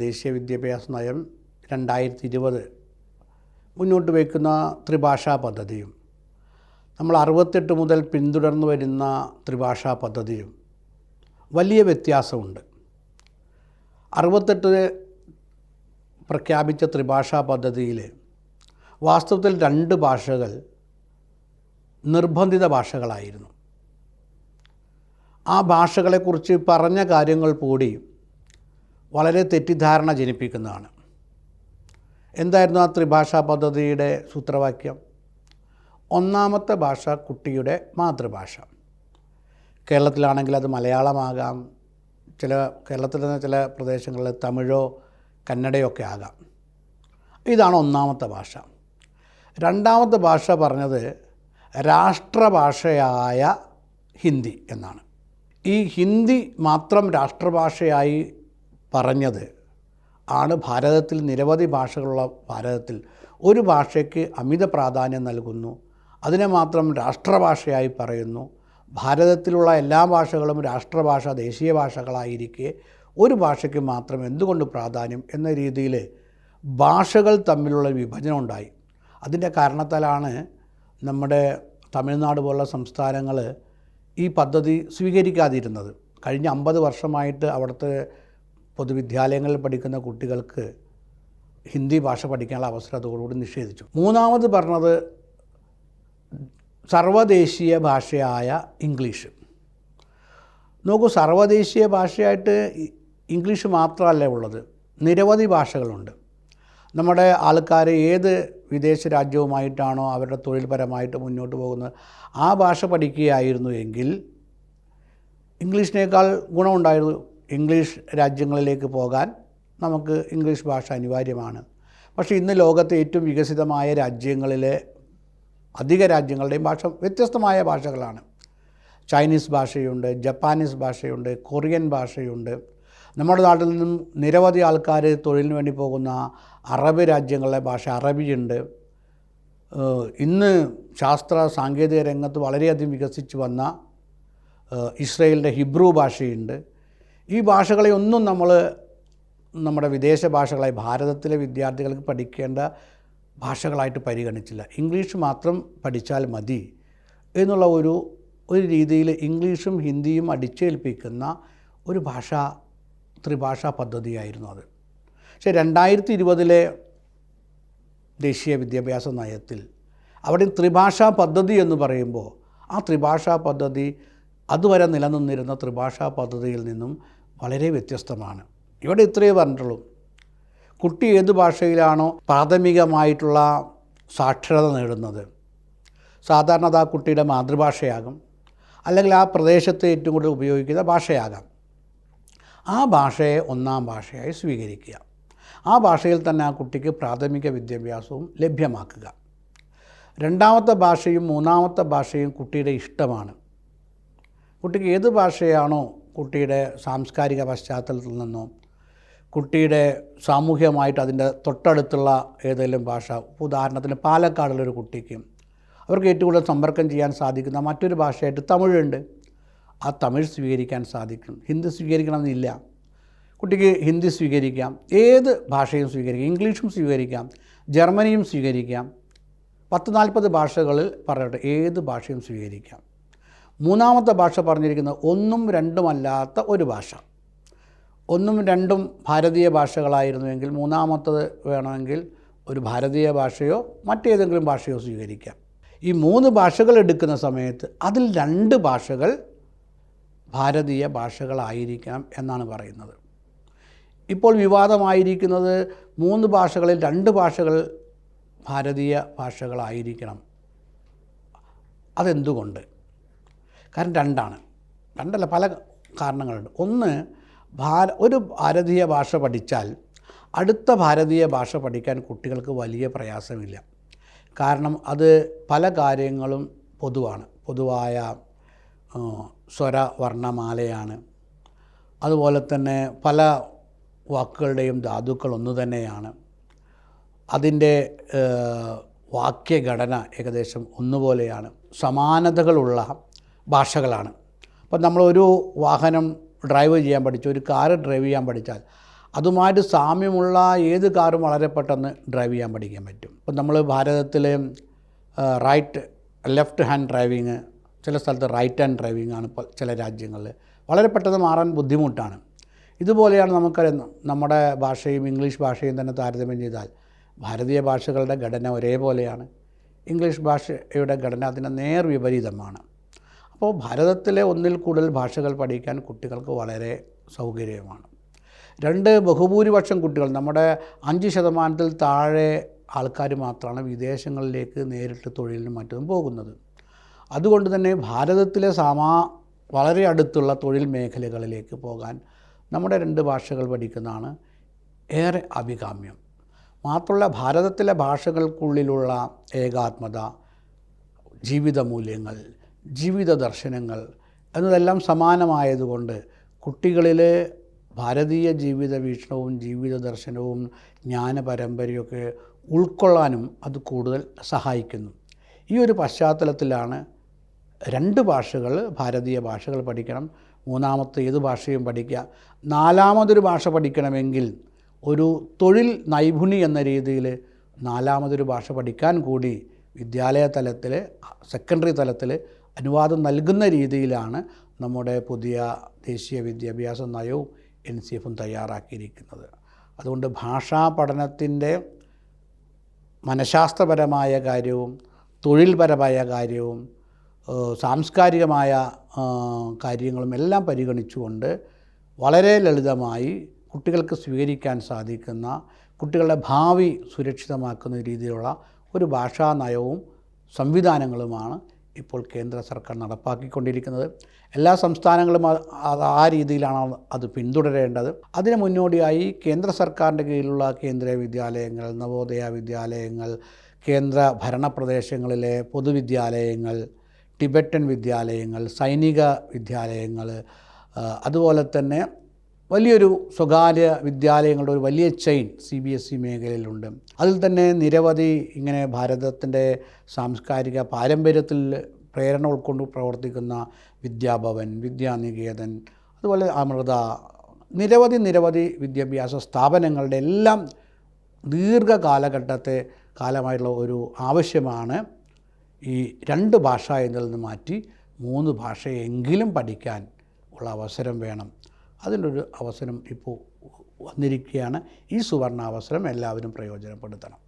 ദേശീയ വിദ്യാഭ്യാസ നയം 2020 മുന്നോട്ട് വയ്ക്കുന്ന ത്രിഭാഷാ പദ്ധതിയും നമ്മൾ 68 മുതൽ പിന്തുടർന്നു വരുന്ന ത്രിഭാഷാ പദ്ധതിയും വലിയ വ്യത്യാസമുണ്ട്. 68 പ്രഖ്യാപിച്ച ത്രിഭാഷാ പദ്ധതിയിൽ വാസ്തവത്തിൽ 2 ഭാഷകൾ നിർബന്ധിത ഭാഷകളായിരുന്നു. ആ ഭാഷകളെക്കുറിച്ച് പറഞ്ഞ കാര്യങ്ങൾ കൂടി വളരെ തെറ്റിദ്ധാരണ ജനിപ്പിക്കുന്നതാണ്. എന്തായിരുന്നു ആ ത്രിഭാഷാ പദ്ധതിയുടെ സൂത്രവാക്യം? ഒന്നാമത്തെ ഭാഷ കുട്ടിയുടെ മാതൃഭാഷ. കേരളത്തിലാണെങ്കിൽ അത് മലയാളമാകാം, കേരളത്തിലെ ചില പ്രദേശങ്ങളിൽ തമിഴോ കന്നഡയോ ഒക്കെ ആകാം. ഇതാണ് ഒന്നാമത്തെ ഭാഷ. രണ്ടാമത്തെ ഭാഷ പറഞ്ഞത് രാഷ്ട്രഭാഷയായ ഹിന്ദി എന്നാണ്. ഈ ഹിന്ദി മാത്രം രാഷ്ട്രഭാഷയായി പറഞ്ഞത് ആണ് ഭാരതത്തിൽ നിരവധി ഭാഷകളുള്ള ഭാരതത്തിൽ ഒരു ഭാഷയ്ക്ക് അമിത പ്രാധാന്യം നൽകുന്നു, അതിനെ മാത്രം രാഷ്ട്രഭാഷയായി പറയുന്നു. ഭാരതത്തിലുള്ള എല്ലാ ഭാഷകളും രാഷ്ട്രഭാഷ ദേശീയ ഭാഷകളായിരിക്കെ ഒരു ഭാഷയ്ക്ക് മാത്രം എന്തുകൊണ്ട് പ്രാധാന്യം എന്ന രീതിയിൽ ഭാഷകൾ തമ്മിലുള്ള വിഭജനം ഉണ്ടായി. അതിൻ്റെ കാരണത്താലാണ് നമ്മുടെ തമിഴ്നാട് പോലുള്ള സംസ്ഥാനങ്ങൾ ഈ പദ്ധതി സ്വീകരിക്കാതിരുന്നത്. കഴിഞ്ഞ 50 വർഷമായിട്ട് അവിടുത്തെ പൊതുവിദ്യാലയങ്ങളിൽ പഠിക്കുന്ന കുട്ടികൾക്ക് ഹിന്ദി ഭാഷ പഠിക്കാനുള്ള അവസരം അതോടുകൂടി നിഷേധിച്ചു. മൂന്നാമത് പറഞ്ഞത് സർവ്വദേശീയ ഭാഷയായ ഇംഗ്ലീഷ്. നോക്കൂ, സർവ്വദേശീയ ഭാഷയായിട്ട് ഇംഗ്ലീഷ് മാത്രമല്ല ഉള്ളത്, നിരവധി ഭാഷകളുണ്ട്. നമ്മുടെ ആൾക്കാർ ഏത് വിദേശ രാജ്യവുമായിട്ടാണോ അവരുടെ തൊഴിൽപരമായിട്ട് മുന്നോട്ട് പോകുന്നത് ആ ഭാഷ പഠിക്കുകയായിരുന്നു എങ്കിൽ ഇംഗ്ലീഷിനേക്കാൾ ഗുണമുണ്ടായിരുന്നു. ഇംഗ്ലീഷ് രാജ്യങ്ങളിലേക്ക് പോകാൻ നമുക്ക് ഇംഗ്ലീഷ് ഭാഷ അനിവാര്യമാണ്. പക്ഷേ ഇന്ന് ലോകത്തെ ഏറ്റവും വികസിതമായ രാജ്യങ്ങളിലെ അധിക രാജ്യങ്ങളുടെയും ഭാഷ വ്യത്യസ്തമായ ഭാഷകളാണ്. ചൈനീസ് ഭാഷയുണ്ട്, ജപ്പാനീസ് ഭാഷയുണ്ട്, കൊറിയൻ ഭാഷയുണ്ട്. നമ്മുടെ നാട്ടിൽ നിന്നും നിരവധി ആൾക്കാർ തൊഴിലിന് വേണ്ടി പോകുന്ന അറബ് രാജ്യങ്ങളിലെ ഭാഷ അറബിയുണ്ട്. ഇന്ന് ശാസ്ത്ര സാങ്കേതിക രംഗത്ത് വളരെയധികം വികസിച്ച് വന്ന ഇസ്രയേലിൻ്റെ ഹിബ്രു ഭാഷയുണ്ട്. ഈ ഭാഷകളെ ഒന്നും നമ്മൾ നമ്മുടെ വിദേശ ഭാഷകളായി ഭാരതത്തിലെ വിദ്യാർത്ഥികൾക്ക് പഠിക്കേണ്ട ഭാഷകളായിട്ട് പരിഗണിച്ചില്ല. ഇംഗ്ലീഷ് മാത്രം പഠിച്ചാൽ മതി എന്നുള്ള ഒരു രീതിയിൽ ഇംഗ്ലീഷും ഹിന്ദിയും അടിച്ചേൽപ്പിക്കുന്ന ഒരു ത്രിഭാഷാ പദ്ധതിയായിരുന്നു അത്. പക്ഷേ 2020 ദേശീയ വിദ്യാഭ്യാസ നയത്തിൽ അവിടെ ത്രിഭാഷാ പദ്ധതി എന്ന് പറയുമ്പോൾ ആ ത്രിഭാഷാ പദ്ധതി അതുവരെ നിലനിന്നിരുന്ന ത്രിഭാഷാ പദ്ധതിയിൽ നിന്നും വളരെ വ്യത്യസ്തമാണ്. ഇവിടെ ഇത്രയേ പറഞ്ഞിട്ടുള്ളൂ, കുട്ടി ഏത് ഭാഷയിലാണോ പ്രാഥമികമായിട്ടുള്ള സാക്ഷരത നേടുന്നത്, സാധാരണ അത് ആ കുട്ടിയുടെ മാതൃഭാഷയാകും, അല്ലെങ്കിൽ ആ പ്രദേശത്ത് ഏറ്റവും കൂടുതൽ ഉപയോഗിക്കുന്ന ഭാഷയാകാം. ആ ഭാഷയെ ഒന്നാം ഭാഷയായി സ്വീകരിക്കുക. ആ ഭാഷയിൽ തന്നെ ആ കുട്ടിക്ക് പ്രാഥമിക വിദ്യാഭ്യാസവും ലഭ്യമാക്കുക. രണ്ടാമത്തെ ഭാഷയും മൂന്നാമത്തെ ഭാഷയും കുട്ടിയുടെ ഇഷ്ടമാണ്. കുട്ടിക്ക് ഏത് ഭാഷയാണോ കുട്ടിയുടെ സാംസ്കാരിക പശ്ചാത്തലത്തിൽ നിന്നോ കുട്ടിയുടെ സാമൂഹ്യമായിട്ട് അതിൻ്റെ തൊട്ടടുത്തുള്ള ഏതെങ്കിലും ഭാഷ, ഉദാഹരണത്തിന് പാലക്കാടുള്ളൊരു കുട്ടിക്ക് അവർക്ക് ഏറ്റവും കൂടുതൽ സമ്പർക്കം ചെയ്യാൻ സാധിക്കുന്ന മറ്റൊരു ഭാഷയായിട്ട് തമിഴുണ്ട്, ആ തമിഴ് സ്വീകരിക്കാൻ സാധിക്കും. ഹിന്ദി സ്വീകരിക്കണമെന്നില്ല. കുട്ടിക്ക് ഹിന്ദി സ്വീകരിക്കാം, ഏത് ഭാഷയും സ്വീകരിക്കാം, ഇംഗ്ലീഷും സ്വീകരിക്കാം, ജർമ്മനിയും സ്വീകരിക്കാം, 10-40 ഭാഷകളിൽ പറയട്ടെ, ഏത് ഭാഷയും സ്വീകരിക്കാം. മൂന്നാമത്തെ ഭാഷ പറഞ്ഞിരിക്കുന്നത് 1ഉം 2ഉമല്ലാത്ത ഒരു ഭാഷ. 1ഉം 2ഉം ഭാരതീയ ഭാഷകളായിരുന്നുവെങ്കിൽ മൂന്നാമത്തത് വേണമെങ്കിൽ ഒരു ഭാരതീയ ഭാഷയോ മറ്റേതെങ്കിലും ഭാഷയോ സ്വീകരിക്കാം. ഈ 3 ഭാഷകൾ എടുക്കുന്ന സമയത്ത് അതിൽ 2 ഭാഷകൾ ഭാരതീയ ഭാഷകളായിരിക്കണം എന്നാണ് പറയുന്നത്. ഇപ്പോൾ വിവാദമായിരിക്കുന്നത് 3 ഭാഷകളിൽ 2 ഭാഷകൾ ഭാരതീയ ഭാഷകളായിരിക്കണം. അതെന്തുകൊണ്ട്? കാരണം 2 പല കാരണങ്ങളുണ്ട്. ഒന്ന്, ഒരു ഭാരതീയ ഭാഷ പഠിച്ചാൽ അടുത്ത ഭാരതീയ ഭാഷ പഠിക്കാൻ കുട്ടികൾക്ക് വലിയ പ്രയാസമില്ല. കാരണം അത് പല കാര്യങ്ങളും പൊതുവാണ്. പൊതുവായ സ്വരവർണ്ണമാലയാണ്. അതുപോലെ തന്നെ പല വാക്കുകളുടെയും ധാതുക്കൾ ഒന്നു തന്നെയാണ്. അതിൻ്റെ വാക്യഘടന ഏകദേശം ഒന്നുപോലെയാണ്. സമാനതകളുള്ള ഭാഷകളാണ്. അപ്പോൾ നമ്മളൊരു വാഹനം ഡ്രൈവ് ചെയ്യാൻ പഠിച്ചു, ഒരു കാറ് ഡ്രൈവ് ചെയ്യാൻ പഠിച്ചാൽ അതുമായിട്ട് സാമ്യമുള്ള ഏത് കാറും വളരെ പെട്ടെന്ന് ഡ്രൈവ് ചെയ്യാൻ പഠിക്കാൻ പറ്റും. ഇപ്പം നമ്മൾ ഭാരതത്തിൽ ലെഫ്റ്റ് ഹാൻഡ് ഡ്രൈവിങ്, ചില സ്ഥലത്ത് റൈറ്റ് ഹാൻഡ് ഡ്രൈവിംഗ് ആണ് ഇപ്പോൾ ചില രാജ്യങ്ങളിൽ. വളരെ പെട്ടെന്ന് മാറാൻ ബുദ്ധിമുട്ടാണ്. ഇതുപോലെയാണ് നമുക്കറിയാം, നമ്മുടെ ഭാഷയും ഇംഗ്ലീഷ് ഭാഷയും തന്നെ താരതമ്യം ചെയ്താൽ ഭാരതീയ ഭാഷകളുടെ ഘടന ഒരേപോലെയാണ്. ഇംഗ്ലീഷ് ഭാഷയുടെ ഘടന അതിന് നേർ വിപരീതമാണ്. അപ്പോൾ ഭാരതത്തിലെ ഒന്നിൽ കൂടുതൽ ഭാഷകൾ പഠിക്കാൻ കുട്ടികൾക്ക് വളരെ സൗകര്യമാണ്. ബഹുഭൂരിപക്ഷം കുട്ടികൾ, നമ്മുടെ 5% താഴെ ആൾക്കാർ മാത്രമാണ് വിദേശങ്ങളിലേക്ക് നേരിട്ട് തൊഴിലിനും മറ്റും പോകുന്നത്. അതുകൊണ്ട് തന്നെ ഭാരതത്തിലെ വളരെ അടുത്തുള്ള തൊഴിൽ മേഖലകളിലേക്ക് പോകാൻ നമ്മുടെ 2 ഭാഷകൾ പഠിക്കുന്നതാണ് ഏറെ അഭികാമ്യം. മാത്രമല്ല, ഭാരതത്തിലെ ഭാഷകൾക്കുള്ളിലുള്ള ഏകാത്മത, ജീവിത മൂല്യങ്ങൾ, ജീവിത ദർശനങ്ങൾ എന്നതെല്ലാം സമാനമായതുകൊണ്ട് കുട്ടികളിൽ ഭാരതീയ ജീവിത വീക്ഷണവും ജീവിത ദർശനവും ജ്ഞാനപരമ്പരയൊക്കെ ഉൾക്കൊള്ളാനും അത് കൂടുതൽ സഹായിക്കുന്നു. ഈ ഒരു പശ്ചാത്തലത്തിലാണ് 2 ഭാഷകൾ, ഭാരതീയ ഭാഷകൾ പഠിക്കണം. മൂന്നാമത്തെ ഏത് ഭാഷയും പഠിക്കുക. 4മതൊരു ഭാഷ പഠിക്കണമെങ്കിൽ ഒരു തൊഴിൽ നൈപുണി എന്ന രീതിയിൽ 4മതൊരു ഭാഷ പഠിക്കാൻ കൂടി വിദ്യാലയ തലത്തിൽ, സെക്കൻഡറി തലത്തിൽ അനുവാദം നൽകുന്ന രീതിയിലാണ് നമ്മുടെ പുതിയ ദേശീയ വിദ്യാഭ്യാസ നയവും NCF-ഉം തയ്യാറാക്കിയിരിക്കുന്നത്. അതുകൊണ്ട് ഭാഷാ പഠനത്തിൻ്റെ മനഃശാസ്ത്രപരമായ കാര്യവും തൊഴിൽപരമായ കാര്യവും സാംസ്കാരികമായ കാര്യങ്ങളും എല്ലാം പരിഗണിച്ചുകൊണ്ട് വളരെ ലളിതമായി കുട്ടികൾക്ക് സ്വീകരിക്കാൻ സാധിക്കുന്ന, കുട്ടികളുടെ ഭാവി സുരക്ഷിതമാക്കുന്ന രീതിയിലുള്ള ഒരു ഭാഷാ നയവും സംവിധാനങ്ങളുമാണ് ഇപ്പോൾ കേന്ദ്ര സർക്കാർ നടപ്പാക്കിക്കൊണ്ടിരിക്കുന്നത്. എല്ലാ സംസ്ഥാനങ്ങളും ആ രീതിയിലാണ് അത് പിന്തുടരേണ്ടത്. അതിന് മുന്നോടിയായി കേന്ദ്ര സർക്കാരിൻ്റെ കീഴിലുള്ള കേന്ദ്രീയ വിദ്യാലയങ്ങൾ, നവോദയ വിദ്യാലയങ്ങൾ, കേന്ദ്ര ഭരണ പ്രദേശങ്ങളിലെ പൊതുവിദ്യാലയങ്ങൾ, ടിബറ്റൻ വിദ്യാലയങ്ങൾ, സൈനിക വിദ്യാലയങ്ങൾ, അതുപോലെ തന്നെ വലിയൊരു സ്വകാര്യ വിദ്യാലയങ്ങളുടെ ഒരു വലിയ ചെയിൻ CBSE മേഖലയിലുണ്ട്. അതിൽ തന്നെ നിരവധി ഇങ്ങനെ ഭാരതത്തിൻ്റെ സാംസ്കാരിക പാരമ്പര്യത്തിൽ പ്രേരണ ഉൾക്കൊണ്ട് പ്രവർത്തിക്കുന്ന വിദ്യാഭവൻ, വിദ്യാനികേതൻ, അതുപോലെ അമൃത, നിരവധി വിദ്യാഭ്യാസ സ്ഥാപനങ്ങളുടെ എല്ലാം കാലമായിട്ടുള്ള ഒരു ആവശ്യമാണ് ഈ 2 ഭാഷ എന്നതിൽ നിന്ന് മാറ്റി 3 ഭാഷയെങ്കിലും പഠിക്കാൻ ഉള്ള അവസരം വേണം. അതിനൊരു അവസരം ഇപ്പോൾ വന്നിരിക്കുകയാണ്. ഈ സുവർണാവസരം എല്ലാവരും പ്രയോജനപ്പെടുത്തണം.